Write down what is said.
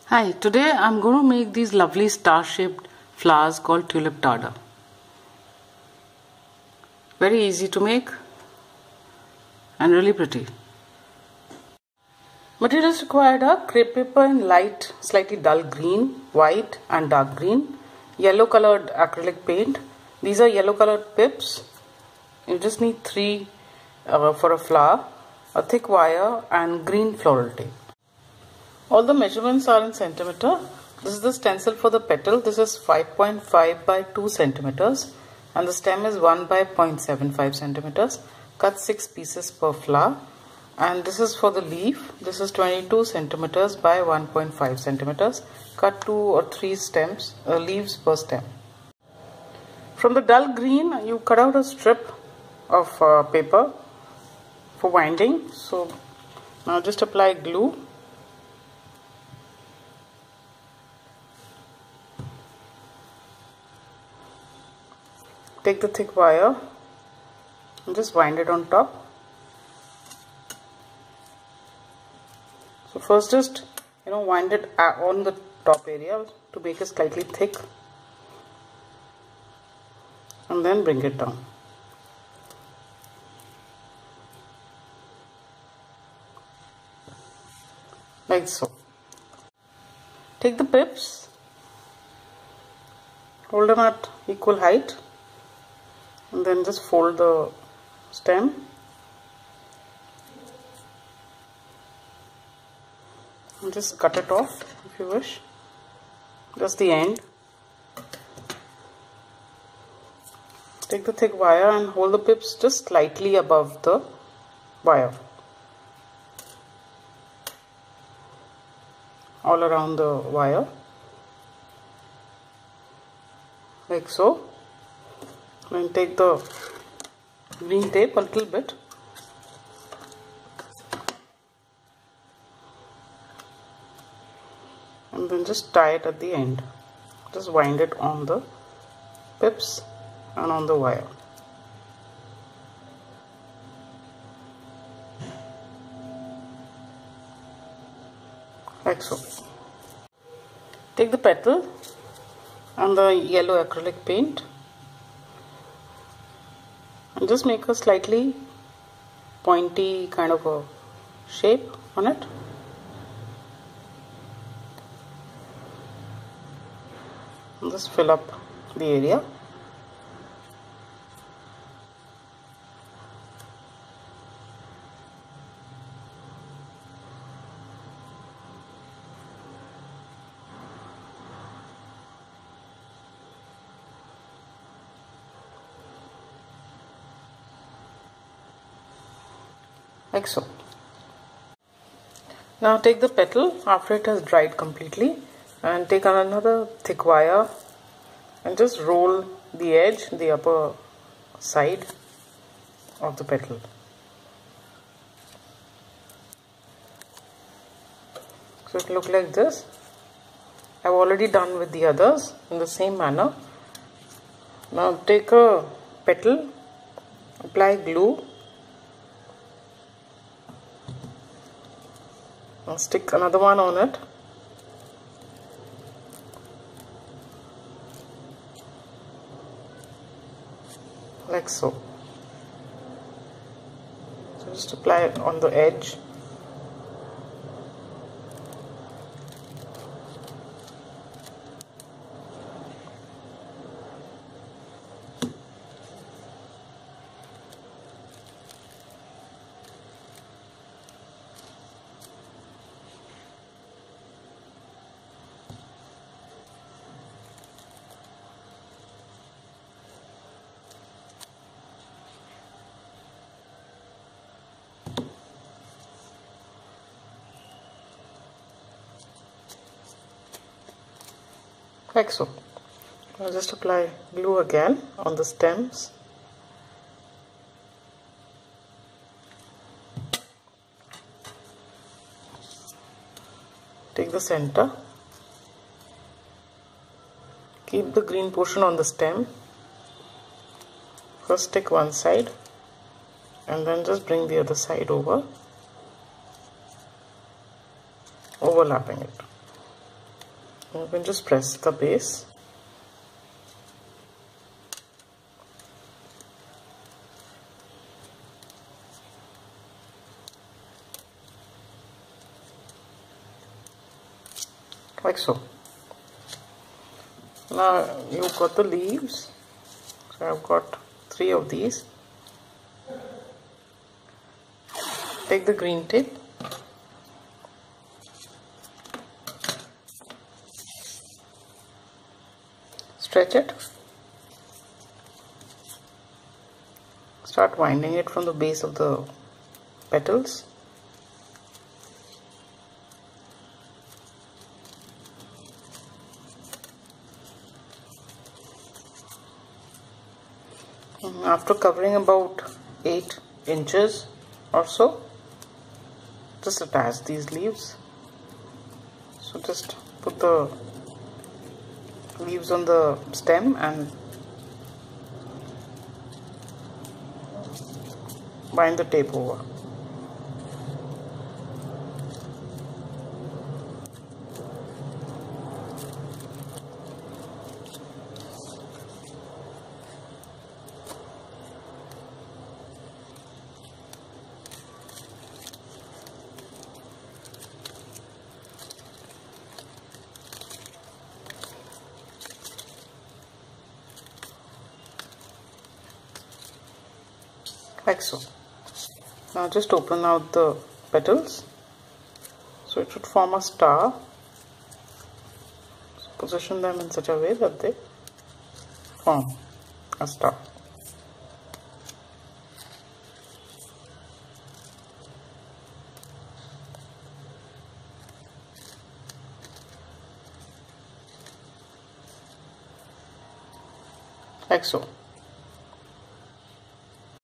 Hi, today I'm going to make these lovely star-shaped flowers called tulip tarda. Very easy to make and really pretty. Materials required are crepe paper in light, slightly dull green, white and dark green, yellow colored acrylic paint. These are yellow colored pips. You just need 3 for a flower, a thick wire and green floral tape. All the measurements are in centimeter. This is the stencil for the petal. This is 5.5 by 2 centimeters and the stem is 1 by 0.75 centimeters. Cut 6 pieces per flower. And this is for the leaf. This is 22 centimeters by 1.5 centimeters. Cut 2 or 3 leaves per stem. From the dull green, you cut out a strip of paper for winding. So now just apply glue. Take the thick wire and just wind it on top. So first just wind it on the top area to make it slightly thick and then bring it down. Like so. Take the pips, hold them at equal height and then just fold the stem and just cut it off if you wish, just the end. Take the thick wire and hold the pips just slightly above the wire, all around the wire, like so. Then take the green tape a little bit and then just tie it at the end. Just wind it on the pips and on the wire. Like so. Take the petal and the yellow acrylic paint and just make a slightly pointy kind of a shape on it. And just fill up the area. Like so. Now take the petal after it has dried completely and take another thick wire and just roll the edge, the upper side of the petal. So it will look like this. I have already done with the others in the same manner. Now take a petal, apply glue, and stick another one on it. Like so. So just apply it on the edge. Like so. I'll just apply glue again on the stems. Take the center. Keep the green portion on the stem. First stick one side and then just bring the other side over, overlapping it. You can just press the base. Like so. Now you've got the leaves. So I've got 3 of these. Take the green tip. Stretch it. Start winding it from the base of the petals. After covering about 8 inches or so, just attach these leaves. So just put the leaves on the stem and bind the tape over. Like so. Now just open out the petals. So it should form a star. So position them in such a way that they form a star. Like so.